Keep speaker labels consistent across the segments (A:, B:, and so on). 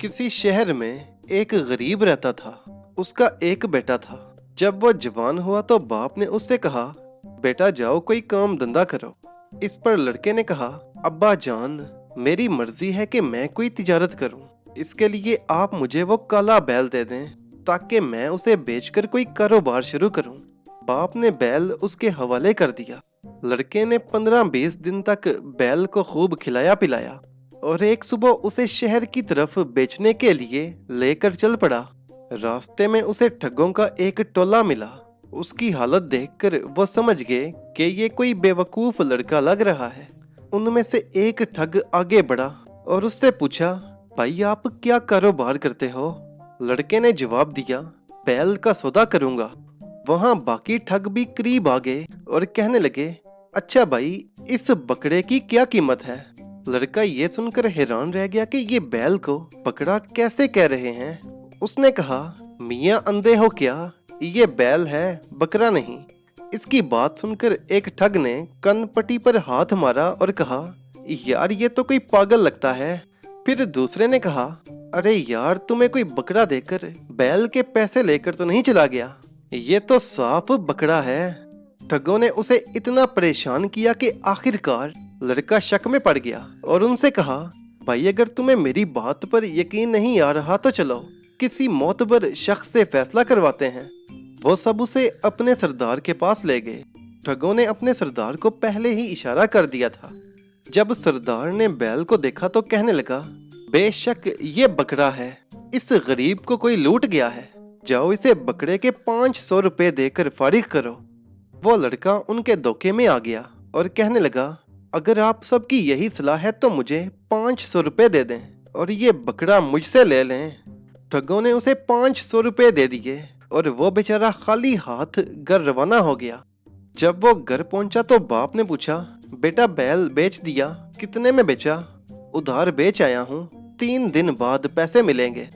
A: किसी शहर में एक गरीब रहता था। उसका एक बेटा था। जब वो जवान हुआ तो बाप ने उससे कहा, बेटा जाओ कोई काम धंधा करो। इस पर लड़के ने कहा, अब्बा जान, मेरी मर्जी है कि मैं कोई तिजारत करूं। इसके लिए आप मुझे वो काला बैल दे दें ताकि मैं उसे बेचकर कोई कारोबार शुरू करूं। बाप ने बैल उसके हवाले कर दिया। लड़के ने 15-20 दिन तक बैल को खूब खिलाया पिलाया और एक सुबह उसे शहर की तरफ बेचने के लिए लेकर चल पड़ा। रास्ते में उसे ठगों का एक टोला मिला। उसकी हालत देखकर वो समझ गए कि ये कोई बेवकूफ लड़का लग रहा है। उनमें से एक ठग आगे बढ़ा और उससे पूछा, भाई आप क्या कारोबार करते हो? लड़के ने जवाब दिया, बैल का सौदा करूंगा। वहां बाकी ठग भी करीब आ गए और कहने लगे, अच्छा भाई, इस बकरे की क्या कीमत है? लड़का ये सुनकर हैरान रह गया कि ये बैल को बकरा कैसे कह रहे हैं। उसने कहा, मियाँ अंधे हो क्या? ये बैल है, बकरा नहीं। इसकी बात सुनकर एक ठग ने कनपटी पर हाथ मारा और कहा, यार ये तो कोई पागल लगता है। फिर दूसरे ने कहा, अरे यार, तुम्हें कोई बकरा देकर बैल के पैसे लेकर तो नहीं चला गया? ये तो साफ बकरा है। ठगों ने उसे इतना परेशान किया कि आखिरकार लड़का शक में पड़ गया और उनसे कहा, भाई अगर तुम्हें मेरी बात पर यकीन नहीं आ रहा तो चलो किसी मोतबर शख्स से फैसला करवाते हैं। वो सब उसे अपने सरदार के पास ले गए। ठगों ने अपने सरदार को पहले ही इशारा कर दिया था। जब सरदार ने बैल को देखा तो कहने लगा, बेशक ये बकरा है, इस गरीब को कोई लूट गया है। जाओ इसे बकरे के 500 रुपए देकर फारिग करो। वो लड़का उनके धोखे में आ गया और कहने लगा, अगर आप सबकी यही सलाह है तो मुझे 500 रुपए दे दें और ये बकरा मुझसे ले लें। ठगों ने उसे 500 रुपए दे दिए और वो बेचारा खाली हाथ घर रवाना हो गया। जब वो घर पहुंचा तो बाप ने पूछा, बेटा बैल बेच दिया? कितने में बेचा? उधार बेच आया हूँ, 3 दिन बाद पैसे मिलेंगे।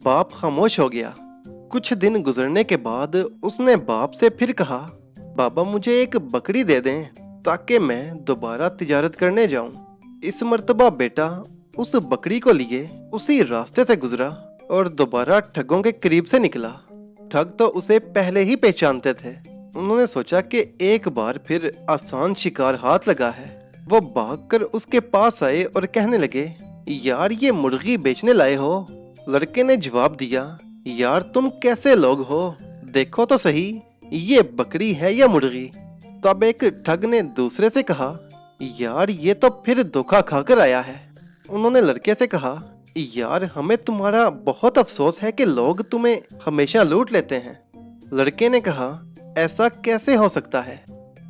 A: बाप खामोश हो गया। कुछ दिन गुजरने के बाद उसने बाप से फिर कहा, बाबा मुझे एक बकरी दे दें ताकि मैं दोबारा तिजारत करने जाऊं। इस मर्तबा बेटा उस बकरी को लिए उसी रास्ते से गुजरा और दोबारा ठगों के करीब से निकला। ठग तो उसे पहले ही पहचानते थे। उन्होंने सोचा कि एक बार फिर आसान शिकार हाथ लगा है। वो भागकर उसके पास आए और कहने लगे, यार ये मुर्गी बेचने लाए हो? लड़के ने जवाब दिया, यार तुम कैसे लोग हो, देखो तो सही, ये बकरी है या मुर्गी? तब एक ठग ने दूसरे से कहा, यार ये तो फिर धोखा खाकर आया है। उन्होंने लड़के से कहा, यार हमें तुम्हारा बहुत अफसोस है कि लोग तुम्हें हमेशा लूट लेते हैं। लड़के ने कहा, ऐसा कैसे हो सकता है?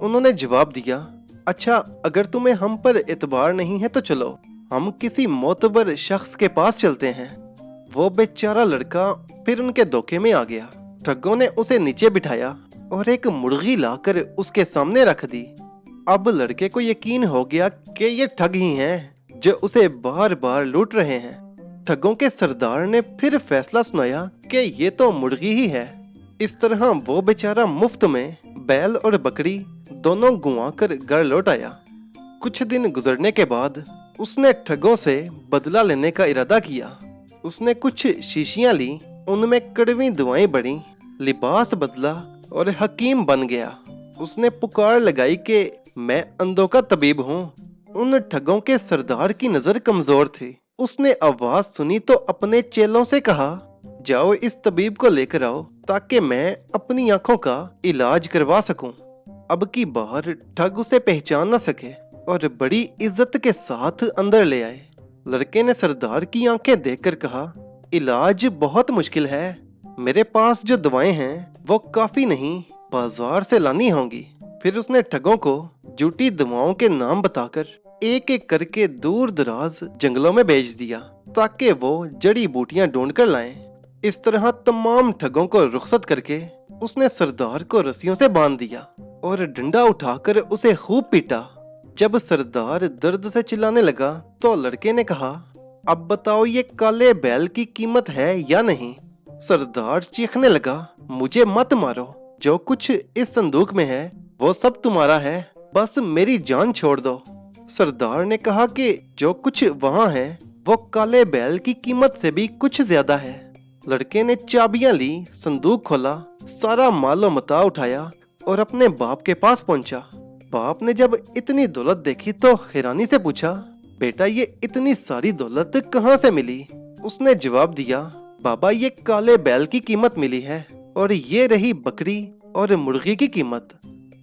A: उन्होंने जवाब दिया, अच्छा अगर तुम्हें हम पर एतबार नहीं है तो चलो हम किसी मोतबर शख्स के पास चलते हैं। वो बेचारा लड़का फिर उनके धोखे में आ गया। ठगों ने उसे नीचे बिठाया और एक मुर्गी लाकर उसके सामने रख दी। अब लड़के को यकीन हो गया कि ये ठग ही हैं जो उसे बार बार लूट रहे हैं। ठगों के सरदार ने फिर फैसला सुनाया कि ये तो मुर्गी ही है। इस तरह वो बेचारा मुफ्त में बैल और बकरी दोनों गुआ कर घर लौट आया। कुछ दिन गुजरने के बाद उसने ठगों से बदला लेने का इरादा किया। उसने कुछ शीशियां ली, उनमें कड़वी दवाएं भरी, लिबास बदला और हकीम बन गया। उसने पुकार लगाई कि मैं अंधों का तबीब हूँ। उन ठगों के सरदार की नजर कमजोर थी। उसने आवाज सुनी तो अपने चेलों से कहा, जाओ इस तबीब को लेकर आओ ताकि मैं अपनी आंखों का इलाज करवा सकूं। अब की बार ठग उसे पहचान न सके और बड़ी इज्जत के साथ अंदर ले आए। लड़के ने सरदार की आंखें देखकर कहा, इलाज बहुत मुश्किल है, मेरे पास जो दवाएं हैं वो काफी नहीं, बाजार से लानी होंगी। फिर उसने ठगों को झूठी दवाओं के नाम बताकर एक एक करके दूर दराज जंगलों में भेज दिया ताकि वो जड़ी बूटियां ढूंढ कर लाएं। इस तरह तमाम ठगों को रुखसत करके उसने सरदार को रस्सियों से बांध दिया और डंडा उठाकर उसे खूब पीटा। जब सरदार दर्द से चिल्लाने लगा तो लड़के ने कहा, अब बताओ ये काले बैल की कीमत है या नहीं? सरदार चीखने लगा, मुझे मत मारो, जो कुछ इस संदूक में है वो सब तुम्हारा है, बस मेरी जान छोड़ दो। सरदार ने कहा कि जो कुछ वहां है वो काले बैल की कीमत से भी कुछ ज्यादा है। लड़के ने चाबियां ली, संदूक खोला, सारा मालो मता उठाया और अपने बाप के पास पहुंचा। बाप ने जब इतनी दौलत देखी तो हैरानी से पूछा, बेटा ये इतनी सारी दौलत कहाँ से मिली? उसने जवाब दिया, बाबा ये काले बैल की कीमत मिली है और ये रही बकरी और मुर्गी की कीमत।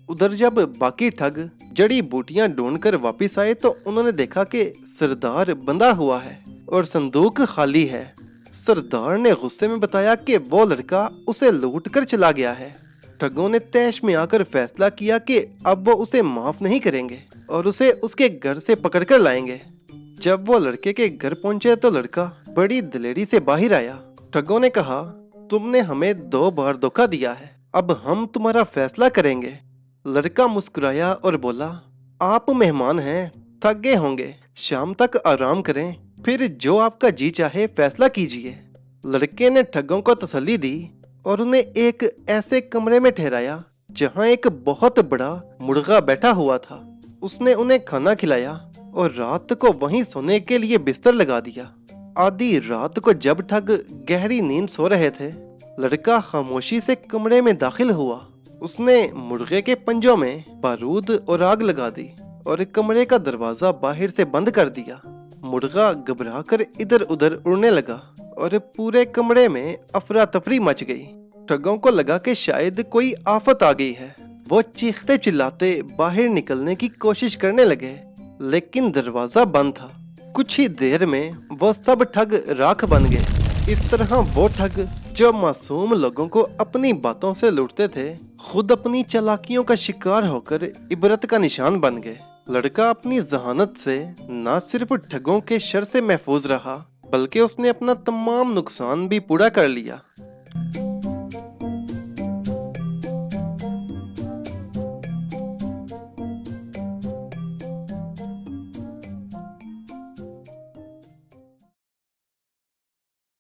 A: उधर जब बाकी ठग जड़ी बूटियां ढूंढकर वापस आए तो उन्होंने देखा कि सरदार बंधा हुआ है और संदूक खाली है। सरदार ने गुस्से में बताया कि वो लड़का उसे लूट कर चला गया है। ठगों ने तैश में आकर फैसला किया कि अब वो उसे माफ नहीं करेंगे और उसे उसके घर से पकड़कर लाएंगे। जब वो लड़के के घर पहुंचे तो लड़का बड़ी दिलेरी से बाहर आया। ठगों ने कहा, तुमने हमें 2 बार धोखा दिया है, अब हम तुम्हारा फैसला करेंगे। लड़का मुस्कुराया और बोला, आप मेहमान हैं, थक गए होंगे, शाम तक आराम करें, फिर जो आपका जी चाहे फैसला कीजिए। लड़के ने ठगों को तसल्ली दी और उन्हें एक ऐसे कमरे में ठहराया जहां एक बहुत बड़ा मुर्गा बैठा हुआ था। उसने उन्हें खाना खिलाया और रात को वहीं सोने के लिए बिस्तर लगा दिया। आधी रात को जब ठग गहरी नींद सो रहे थे, लड़का खामोशी से कमरे में दाखिल हुआ। उसने मुर्गे के पंजों में बारूद और आग लगा दी और कमरे का दरवाजा बाहर से बंद कर दिया। मुर्गा घबराकर इधर उधर उड़ने लगा और पूरे कमरे में अफरा तफरी मच गई। ठगों को लगा कि शायद कोई आफत आ गई है। वो चीखते चिल्लाते बाहर निकलने की कोशिश करने लगे, लेकिन दरवाजा बंद था। कुछ ही देर में वो सब ठग राख बन गए। इस तरह वो ठग जो मासूम लोगों को अपनी बातों से लूटते थे, खुद अपनी चालाकियों का शिकार होकर इबरत का निशान बन गए। लड़का अपनी जहानत से न सिर्फ ठगों के शर से महफूज रहा, बल्कि उसने अपना तमाम नुकसान भी पूरा कर लिया।